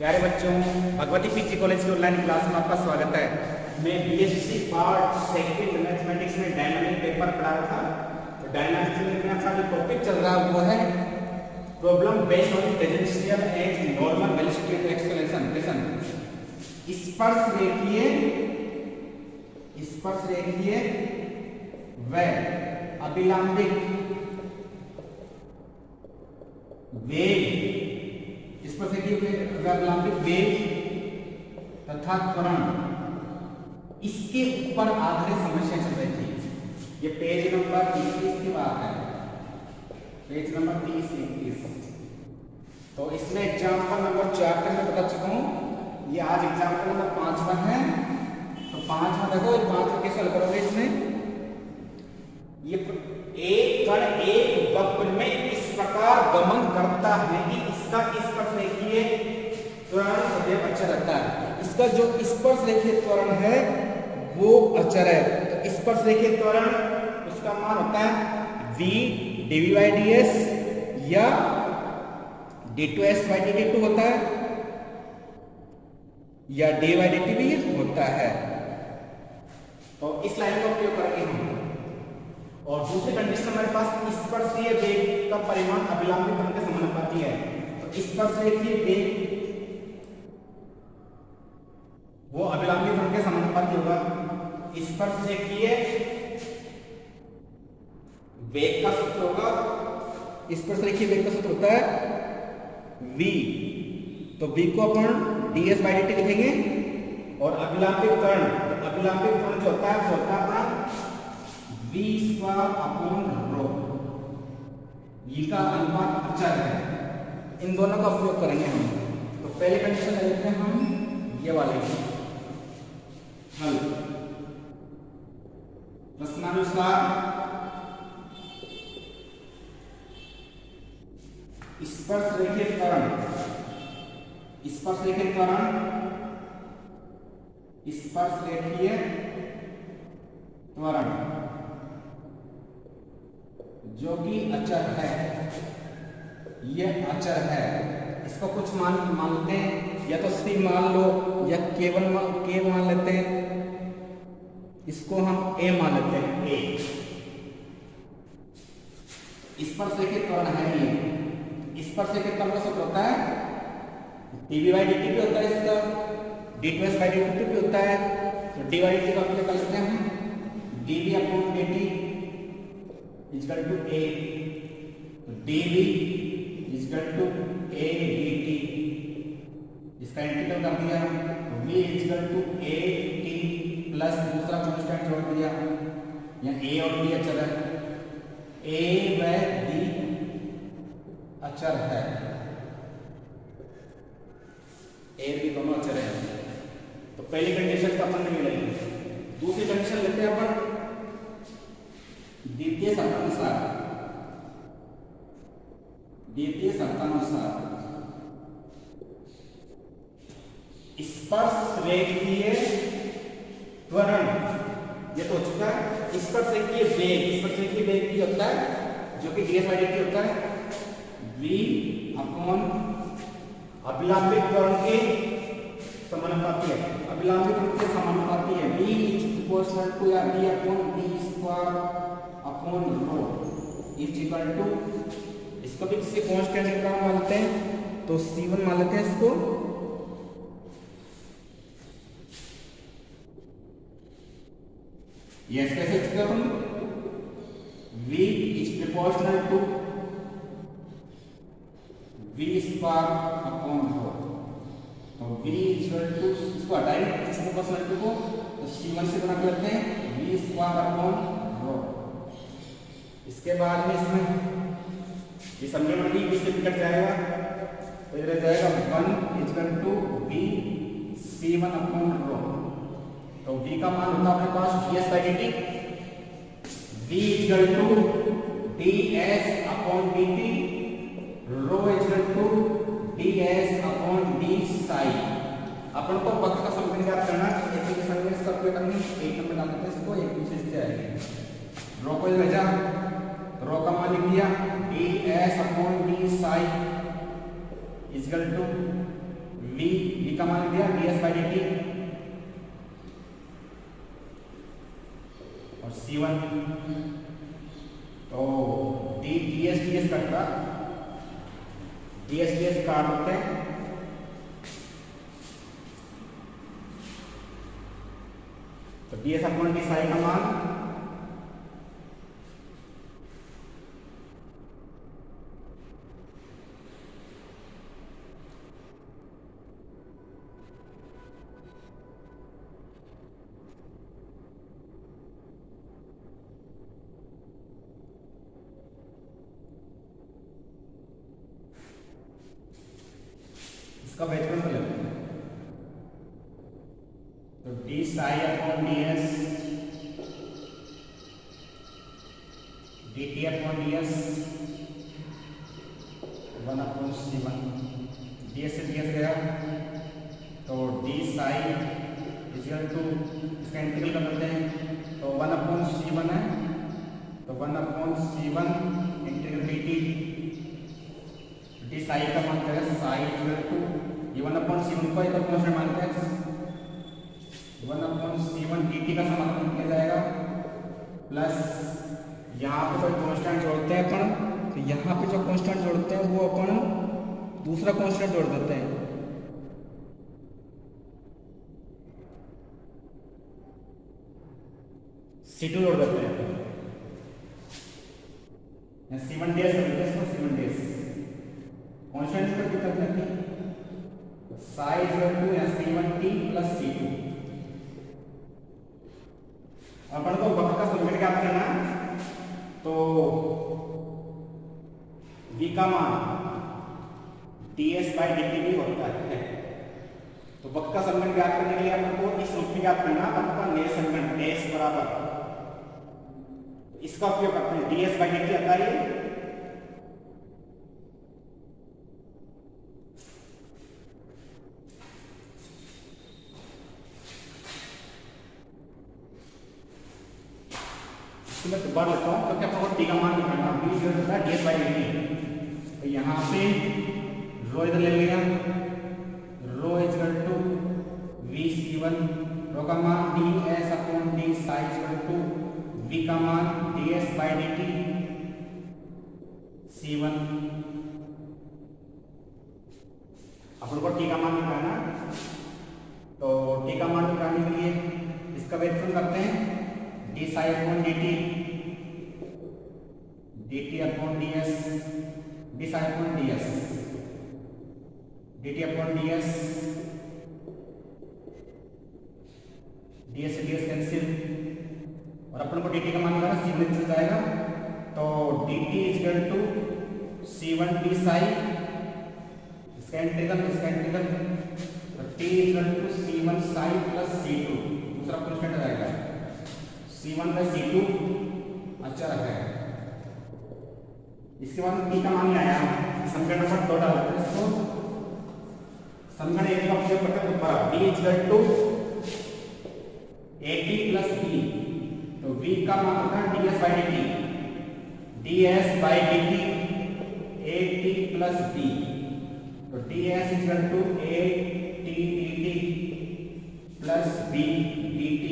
प्यारे बच्चों, Bhagwati PG college की ऑनलाइन क्लास में आपका स्वागत है। मैं बीएससी पार्ट सेकंड मैथमेटिक्स में डायनामिक पेपर पढ़ा रहा था। तो डायनामिक्स में मेरा जो टॉपिक चल रहा है वो है problem based on tangential and normal velocity of acceleration. Listen, स्पर्श रेखीय व अभिलंबिक वेग, अभिलंबिक वेग तथा त्वरण, इसके ऊपर आधारित समस्या चल रही थी। ये पेज नंबर 21 की बात है, पेज नंबर 30-31। तो इसमें एग्जाम्पल नंबर 4 तक मैं बता चुका हूँ। ये आज एग्जाम्पल नंबर 5 है। तो 5 में देखो, 5 कैसे हल करोगे। इसमें ये एक कण एक वक्र में इस प्रकार गमन करता है कि इसका स्पर्श रेखीय त्वरण सदैव अचर रहता है। इसका जो स्पर्श रेखीय त्वरण है वो अचर है। तो स्पर्श रेखीय त्वरण उसका मान होता है v dv/ds या d2s/dt2 होता है या d/dt भी होता है। तो इस लाइन का उपयोग करेंगे हम। और दूसरी कंडीशन हमारे पास स्पर्शीय वेग का परिमाण अभिलंबिक त्वरण के समानुपाती है। तो स्पर्श रेखीय वेग वो अभिलंबिक त्वरण के समानुपाती होगा। स्पर्श रेखीय वेग का सूत्र होगा, स्पर्श रेखीय वेग का सूत्र होता है v। तो v को अपन ds/dt लिखेंगे। और अभिलंबिक त्वरण जो होता है वो होता है v²/ρ। ये का अनुपात अचर है। इन दोनों का उपयोग करेंगे हम। तो पहले कंडीशन ले लेते हैं हम ये वाले हल। प्रश्नानुसार स्पर्श रेखीय त्वरण जो कि अचर है, यह अचर है। इसको कुछ मान लेते हैं, या तो c मान लो या k मान लेते हैं। इसको हम a मान लेते हैं। a स्पर्श रेखीय त्वरण है। ये स्पर्श रेखीय त्वरण का सूत्र होता है dv/dt भी होता है, इसका d2s/dt भी होता है। तो d/dt का उपयोग कर सकते हैं हम dv/dt इक्वल टू a। तो dv equal to a dt, इसका इंटीग्रल कर दिया। तो v equal to a t plus दूसरा कांस्टेंट जोड़ दिया। यहाँ a और b अचर है, a व d अचर है, a b दोनों अचर है। तो पहली कंडीशन का अपन नहीं लेंगे। दूसरी कंडीशन लेते हैं अपन द्वितीय शर्तानुसार स्पर्श रेखीय त्वरण, ये तो हो चुका है। स्पर्श रेखीय वेग भी होता है जो कि ds/dt होता है v अपॉन अभिलंबिक त्वरण के समानुपाती है। अभिलंबिक त्वरण के समानुपाती है। v इज प्रोपोर्शनल टू या v upon d²/ρ is equal to, इसको भी किसी कांस्टेंट का मान लेते हैं। तो c1 मान लेते हैं इसको। यस, कैसे लिखते हैं हम? v is proportional to v²/ρ। तो v इक्वल टू, इसको हटाएंगे इस प्रोपोर्शनल टू को, तो c1 से गुणा करते हैं v²/ρ। इसके बाद में इसमें ये समीकरण भी इससे कट जाएगा। तो ये रह जाएगा 1 इक्वल टू v c1/ρ। तो v का मान होता है अपने पास ds/dt, v equal to ds/dt, ρ equal to ds/d अपन को वक्र का समीकरण ज्ञात करना है। एक के समीकरण इसका उपयोग करनी, एक नंबर डाल देते हैं इसको, एक पीछे से आएगी। ρ को भेजा, ρ का मान लिख दिया ds/d इक्वल टू v और C1, तो ds कटता, ds काट देते हैं, तो ds अपॉन डी साई का मान इसका व्युत्पन्न कर लेते हैं, तो D psi upon D S, D T upon D S, 1 upon C1, D S से डी एस गया, तो डी साई इक्वल टू, इसका इंटीग्रल कर लेते हैं, तो 1 अपॉन C1 है, तो 1 upon C1 integral D Sai का मान क्या है, साई इक्वल टू, ये 1 अपॉन C1 को एक कांस्टेंट मानते हैं, 1 अपॉन C1 dt का समाकलन किया जाएगा, प्लस यहाँ पे कोई कांस्टेंट जोड़ते हैं अपन, तो यहाँ पे जो कांस्टेंट जोड़ते हैं वो अपन दूसरा कांस्टेंट जोड़ देते हैं, C2 जोड़ देते हैं, C1 ds C1 ds constant पर कितना करते हैं, psi equal to C1t plus C2, अपन को वक्र का समीकरण ज्ञात करना, तो v का मान ds by dt भी होता है, तो वक्र का समीकरण ज्ञात करने के लिए अपन को इस रूप में ज्ञात करना, अपन का नए समीकरण s बराबर, इसका उपयोग करते हैं, ds by dt आता है, मैं दोबारा लेता हूँ, तो क्या आपको टी का मान निकालना, v equal to ds by dt, तो यहाँ पे रो इधर ले लिया, रो इक्वल टू vc1, रो का मान ds upon d psi equal to v का मान ds बाई dt c1, अपन को टी का मान निकालना, तो टी का मान निकालने के लिए इसका व्युत्पन्न करते हैं, D psi upon dt, dt upon ds, D psi upon ds, dt upon ds, ds से ds कैंसिल, और अपन को dt का मान निकालना, c1 चल जाएगा, तो dt equal to c1 d psi, इसका इंटीग्रल, तो t equal to c1 psi plus c2, दूसरा कांस्टेंट आ जाएगा, C1 by C2 अच्छा रखा है, इसके बाद t का मान आया, समीकरण नंबर 2 डालते हैं इसको, समीकरण 1 का उपयोग करते हैं दोबारा, v equal to at plus b, तो v का मान होता है ds by dt, ds by dt at plus b, तो ds equal to at dt plus b dt,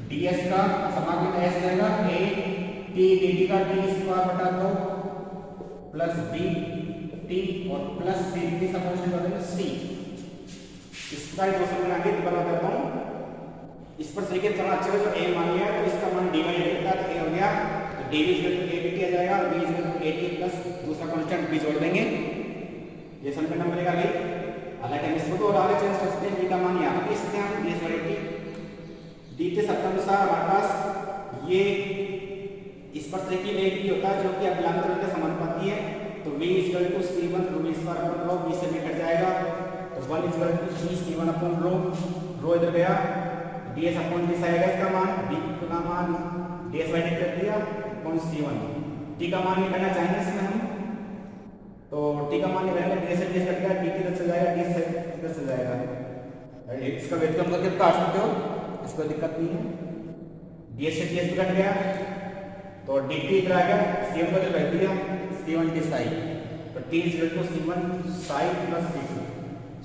ds का समाकलन s जाएगा, a t dt का t स्क्वायर बटा 2 प्लस b t और प्लस c की सपोर्शन कर देंगे c, इसका ही क्वेश्चन बना के बना देता हूं, इस पर देखिए थोड़ा अच्छे से, जो a मान लिया तो इसका मान dy का तो a हो गया, तो dv equal to a dt आ जाएगा, और b equal to at plus दूसरा कांस्टेंट b जोड़ देंगे, ये समीकरण नंबर 1 आ गई। हालांकि हम इसको तो और आगे चेंज कर सकते हैं, b का मान यहां पे इसके हम ds बाई dt के शब्दानुसार हमारे पास ये इस पर से की एक भी होता है जो कि अभिलंब के समानुपाती है, तो v equal to c1 rho square upon rho, v से कट जाएगा, तो 1 equal to c1 upon rho, rho इधर गया, ds अपॉन d आएगा, इसका मान b का मान ds बाई dt कर दिया अपॉन c1, t का मान निकालना चाहेंगे इसमें हम, तो t का मान निकालेंगे, ds से ds कट गया, dt इधर चल जाएगा, d से इधर चल जाएगा, इसका व्युत्पन्न करके काट सकते हो, इसको दिक्कत नहीं है, ds से ds कट गया, तो dt इधर आ गया, c1 को रख दिया, c1 d साई, तो t equal to c1 psi plus c2,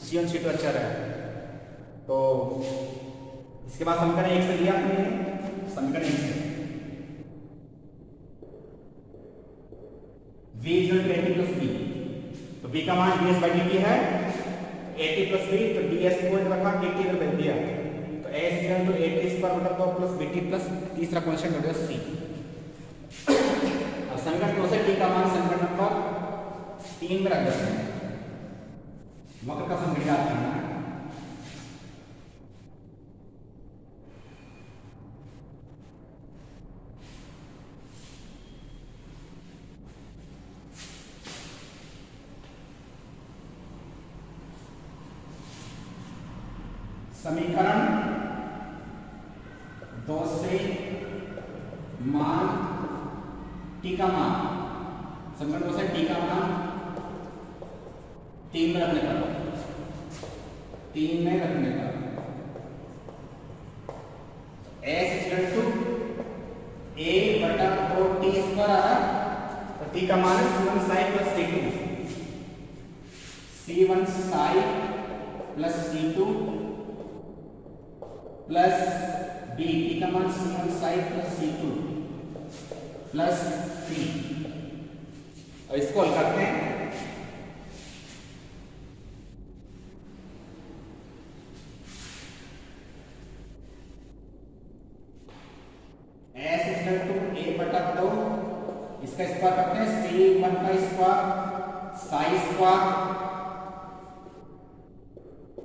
c1 c2 अच्छा रहा, तो इसके बाद समीकरण 1 से लिया हमने, समीकरण 1 से v equal to 80 plus b, तो b का मान ds बाई dt है 80 प्लस b, तो ds को रखा dt इधर रख दिया, तो s इक्वल टू 80 स्क्वायर बटा 2 प्लस bt प्लस तीसरा कांस्टेंट हो गया c। अब समीकरण 2 से t का मान समीकरण नंबर 3 में रख देते हैं, वक्र का समीकरण याद करना है। समीकरण 2 से मान t का मान, समीकरण 2 से t का मान 3 में रखने पर, 3 में रखने पर s इक्वल टू a बटा 2t स्क्वायर आ रहा, तो t का मान है c1 psi plus c2, c1 psi plus c2 plus b, t का मान c1 psi plus c2 plus c। और इसको हल करते हैं, s इक्वल टू a बटा 2, इसका स्क्वायर करते हैं c1 का square Sai square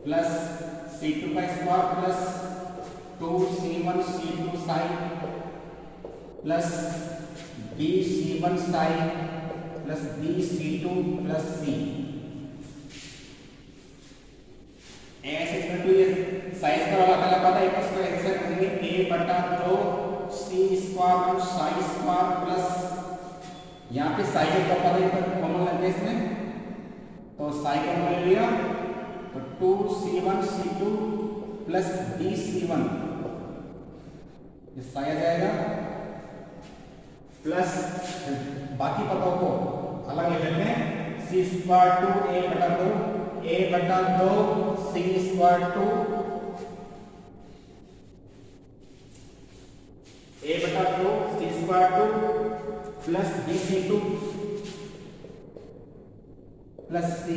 plus c2 का square plus 2c1 c2 psi plus b c1 psi plus b c2 plus c। s equal to ये साई स्क्वायर वाला अलग आता है, एक इसको एक्सेप्ट करेंगे a बटा 2 c स्क्वायर और साई स्क्वायर प्लस यहाँ पे साई का पता है पर कॉमन लग गया इसमें, तो साई का मान लिया तो 2c1 c2 plus b c1, ये साई आ जाएगा प्लस बाकी पदों को अलग ले लेते हैं, c स्क्वायर 2 a बटा 2 c स्क्वायर 2 a बटा 2 c square 2 plus b c2 plus c।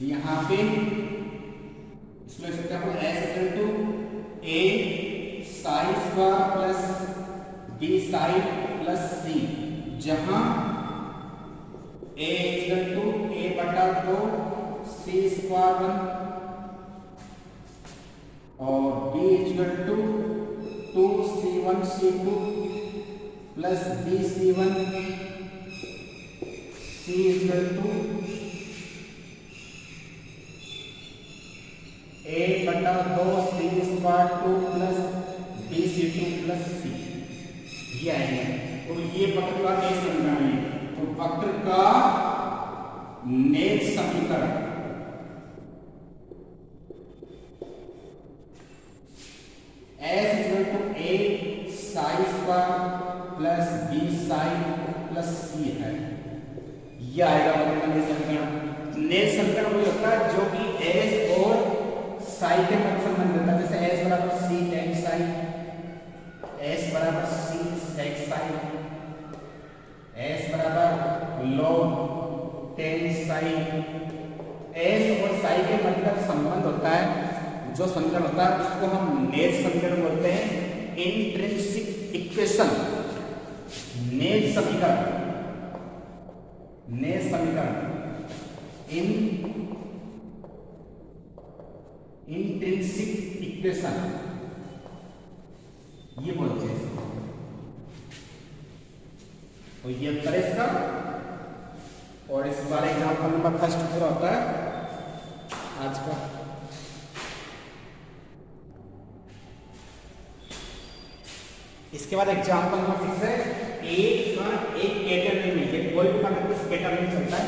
यहाँ पे इसमें लिख सकते हैं s equal to a psi square plus b psi plus c, जहां a इक्वल टू a बटा 2 c स्क्वायर 1 और b equal to 2c1 c2 plus b c1, c equal to a बटा 2 c square 2 plus b c2 plus c, ये आएंगे। तो ये वक्र का नेज समीकरण है, तो वक्र का नेज समीकरण s equal to a psi square plus b psi plus c है, ये आएगा वक्र का नेज समीकरण। नेज समीकरण वही होता है जो कि s और साई के मध्य संबंध होता है, जैसे s बराबर c tan साई, s बराबर c sec साई, s बराबर log tan साई, s और साई के मध्य का संबंध होता है, जो समीकरण होता है उसको हम नेज समीकरण बोलते हैं, इंट्रिंसिक इक्वेशन। नेज समीकरण, नेज समीकरण इंट्रिंसिक इक्वेशन ये बोलते हैं। तो ये उत्तर है इसका, और इस बार एग्जाम्पल नंबर फर्स्ट पूरा होता है आज का। इसके बाद एग्जाम्पल नंबर 6 है, एक कण एक कैटेगरी में, ये कोई भी कण इस कैटेगरी में चलता है,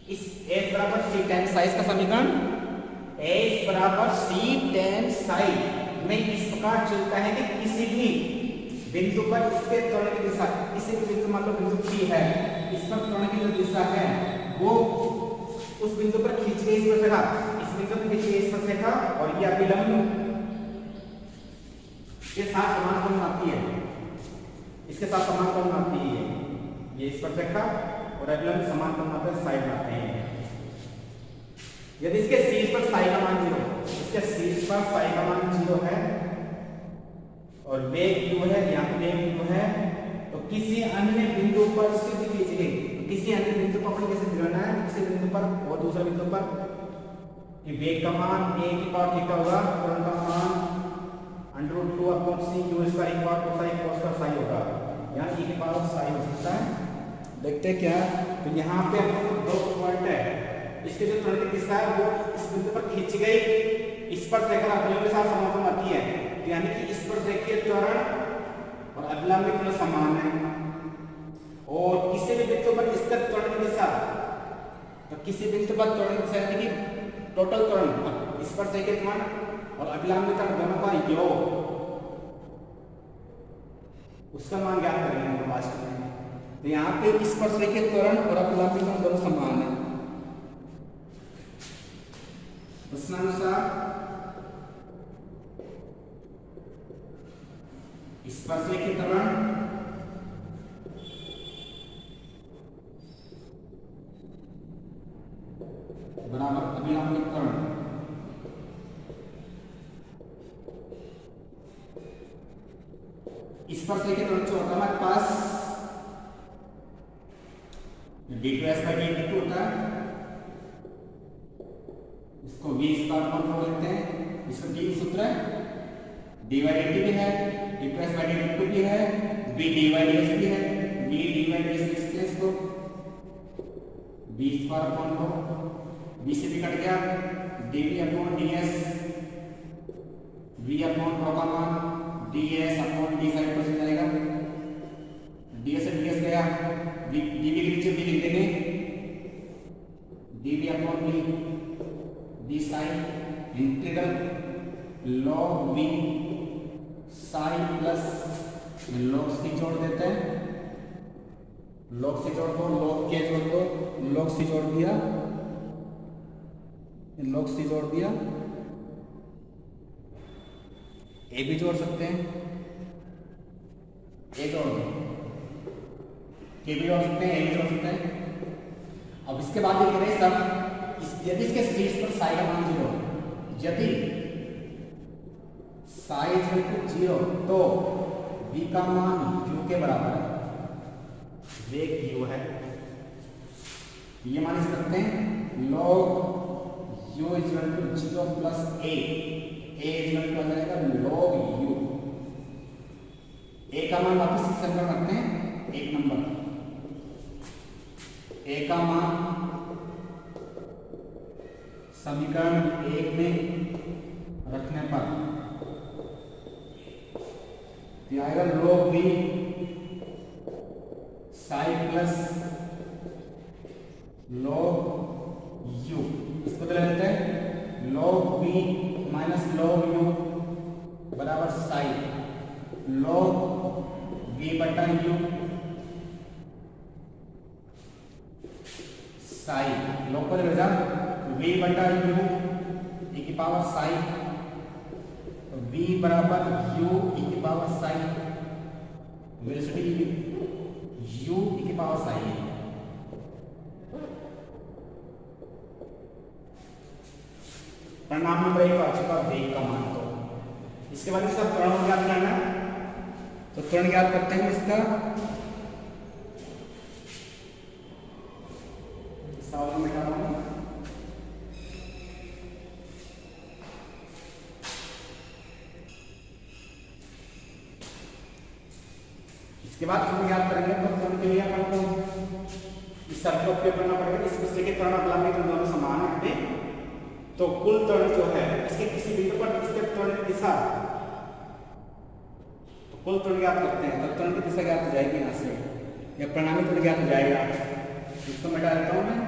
इस s बराबर c tan साइज का समीकरण s बराबर c tan साई में इस प्रकार चलता है कि किसी भी बिंदु पर इसके त्वरण की दिशा, किसी भी बिंदु मान लो बिंदु P है, इस पर त्वरण की जो दिशा है वो उस बिंदु पर खींच के इस पर चला, इस बिंदु चीजों को देखिए, स्पर्शरेखा और ये अभिलंब के साथ समान कोण बनाती है, इसके साथ समान कोण बनाती है, ये स्पर्शरेखा और अभिलंब समान कोण बनाते हैं, साइड बनाते हैं। यदि इसके शीर्ष पर साई का मान 0, इसके शीर्ष पर साई का मान 0 है और वेग u है, यहाँ पे वेग u है, तो किसी अन्य बिंदु पर स्थिति कीजिए, किसी अन्य बिंदु पर कैसे गिरना है, किसी बिंदु पर और दूसरे बिंदु पर कि वेग का मान a की पावर कितना होगा, त्वरण का मान √2/c u² cosine cos का साई होगा, यहाँ e की पावर साई हो सकता है। देखते हैं क्या, तो यहाँ पे दो पॉइंट है, इसके जो त्वरण की दिशा है वो इस बिंदु पर खींची गई स्पर्शरेखा अभिलंब के साथ समापन आती है, तो यानी कि स्पर्शरेखीय त्वरण और अभिलंब में त्वरण समान है। और किसी भी बिंदु पर इसका त्वरण की दिशा, तो किसी बिंदु पर त्वरण की दिशा यानी कि टोटल त्वरण, स्पर्शरेखीय त्वरण और अभिलंब त्वरण दोनों का योग, उसका मान ज्ञात करेंगे लास्ट में। तो यहाँ पे स्पर्शरेखीय त्वरण और अभिलंब त्वरण दोनों समान है। प्रश्नानुसार स्पर्शरेखीय त्वरण बराबर अभिलंब त्वरण, स्पर्शरेखीय त्वरण जो होता है हमारे पास d2s/d2 होता है, इसको v² लेते हैं, इसका d सूत्र है, d/dt भी है, d2s/d2 भी है, v dy/ds भी है, v dy/ds लिखते हैं इसको, v²/2, v से भी कट गया, dv/ds, v/ρ का मान ds/d साइड पर चल जाएगा, ds से ds गया, dv के नीचे v लिख देंगे, dv/d d sine integral log v sine plus log c जोड़ देते हैं, log c जोड़ दो, log k जोड़ दो, log c जोड़ दिया, log c जोड़ दिया, a भी जोड़ सकते हैं, a जोड़ दो, k भी जोड़ सकते हैं, a भी जोड़ सकते हैं। अब इसके बाद ये करें सब, यदि इसके शीर्ष पर साई का मान 0, यदि साई 0 तो v का मान u के बराबर है, वेग u है, ये मान इसे रखते हैं log u = 0 plus a = log u, a का मान वापस इस समीकरण रखते हैं, 1 नंबर, a का मान समीकरण 1 में रखने पर आएगा log v Sai plus log u, इसको बदल देते हैं, log v minus log u बराबर Sai log v/u Sai, log पर भेजा v/u e की पावर साई, v बराबर u e की power psi, velocity u e की पावर साई है। परिणाम नंबर 1 आ चुका वेग का मान। तो इसके बाद इसका त्वरण ज्ञात करना, तो त्वरण ज्ञात करते हैं इसका, सवाल में डालूंगा, इसके बाद त्वरण ज्ञात करेंगे। तो त्वरण के लिए अपन को इस शर्त का उपयोग करना पड़ेगा, इस विषय के त्वरण अवलंबी तो दोनों समान है, तो कुल त्वरण जो है इसके किसी बिंदु पर इसके त्वरण की दिशा, तो कुल त्वरण ज्ञात करते हैं, तो त्वरण की दिशा ज्ञात हो जाएगी यहाँ से, या परिणामी त्वरण ज्ञात हो जाएगा, इसको मैं डालता हूँ मैं,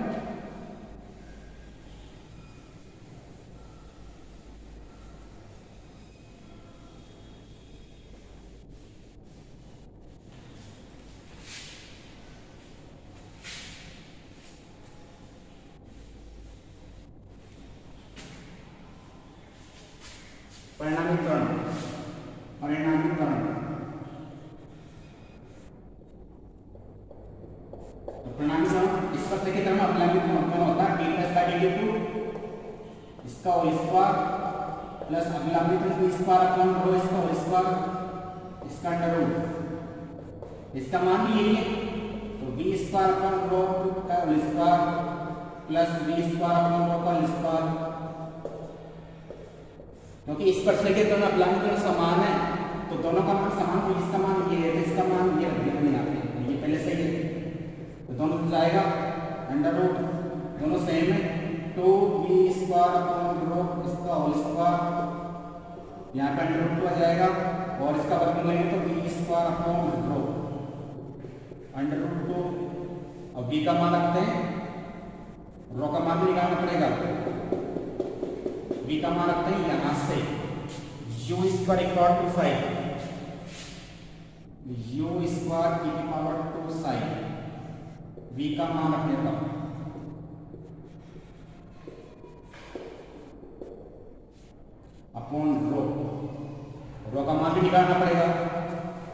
परिणामीकरण परिणामीकरण इस पर देखिए तरह अभिलंबित होता है a प्लस बाई dt इसका होल स्क्वायर प्लस अभिलंबित b स्क्वायर अपॉन रो इसका होल स्क्वायर इसका अंडर रूट इसका मान भी यही है तो b स्क्वायर अपॉन रो का whole square plus b square upon rho का होल स्क्वायर क्योंकि इस पर से के दोनों अभिलंबित समान है तो दोनों का मान समान तो इसका मान ये है इसका मान ये रख दिया यहाँ पे ये पहले से ही है तो दोनों जाएगा अंडर रूट दोनों सेम है 2b स्क्वायर अपॉन रो इसका होल स्क्वायर यहाँ पे अंडर रूट आ जाएगा और इसका वर्गमूल लेंगे तो b square upon rho under root 2 अब b का मान रखते हैं रो का मान भी निकालना पड़ेगा b का मान रखते हैं यहां से u square equal to sine u square की पावर 2 साइन v का मान रखने का अपॉन रो का मान भी निकालना पड़ेगा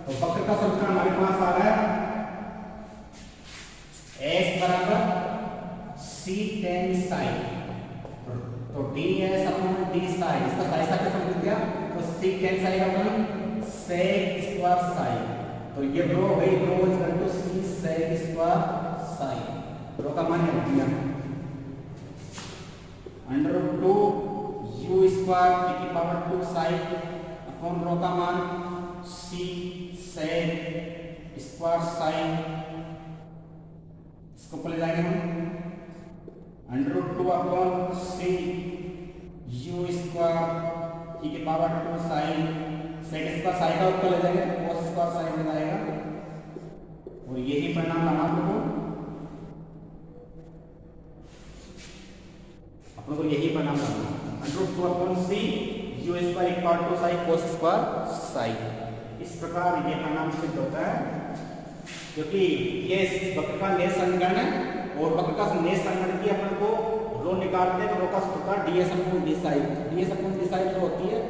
तो वक्र का समीकरण हमारे पास आ रहा है s बराबर c tan साइन तो ds अपॉन d साइन इसका साइन का क्या समझ गया तो c tan sine upon sec square sine तो ये रो है rho is equal to c sec square sine rho का मान रख दिया अंडर रूट 2 u स्क्वायर की पावर 2 साइन अपॉन रो का मान c sec स्क्वायर साइन इसको पहले जाएंगे हम under root 2 upon c u square की power 2 sine sec square sine का ऊपर ले जाएंगे तो cos स्क्वायर साइन बन जाएगा और यही परिणाम लाना आप लोगों को यही परिणाम लाना under root 2 upon c u square equal to sine cos square sine इस प्रकार ये परिणाम सिद्ध होता है क्योंकि ये वक्र का नेर समीकरण है और वक्र का नेर समीकरण की अपन को रो निकालते हैं तो रो का सूत्र ds upon d sine ds upon d sine जो होती है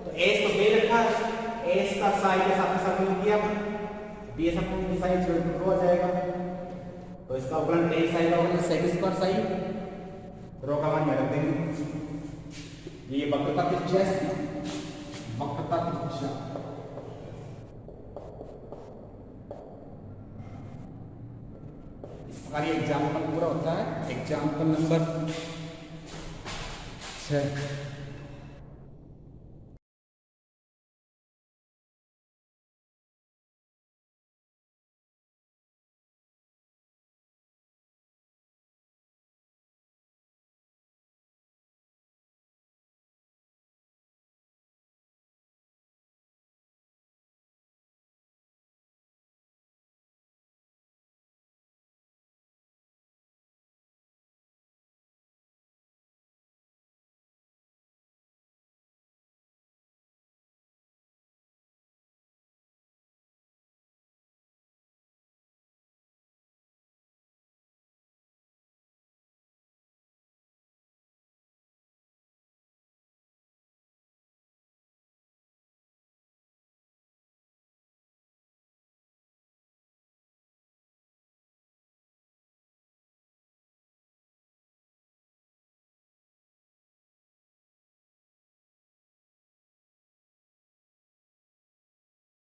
तो s तो दे रखा है s का साइन के साथ संबंध किया ds अपॉन d साइन जो रो आ जाएगा तो इसका अवकलन tan साइन का होगा sec स्क्वायर साइन रो का मान याद रख देंगे ये वक्र का त्रिज्या है वक्र का त्रिज्या हमारी एग्जाम्पल पूरा होता है एग्जाम्पल नंबर 6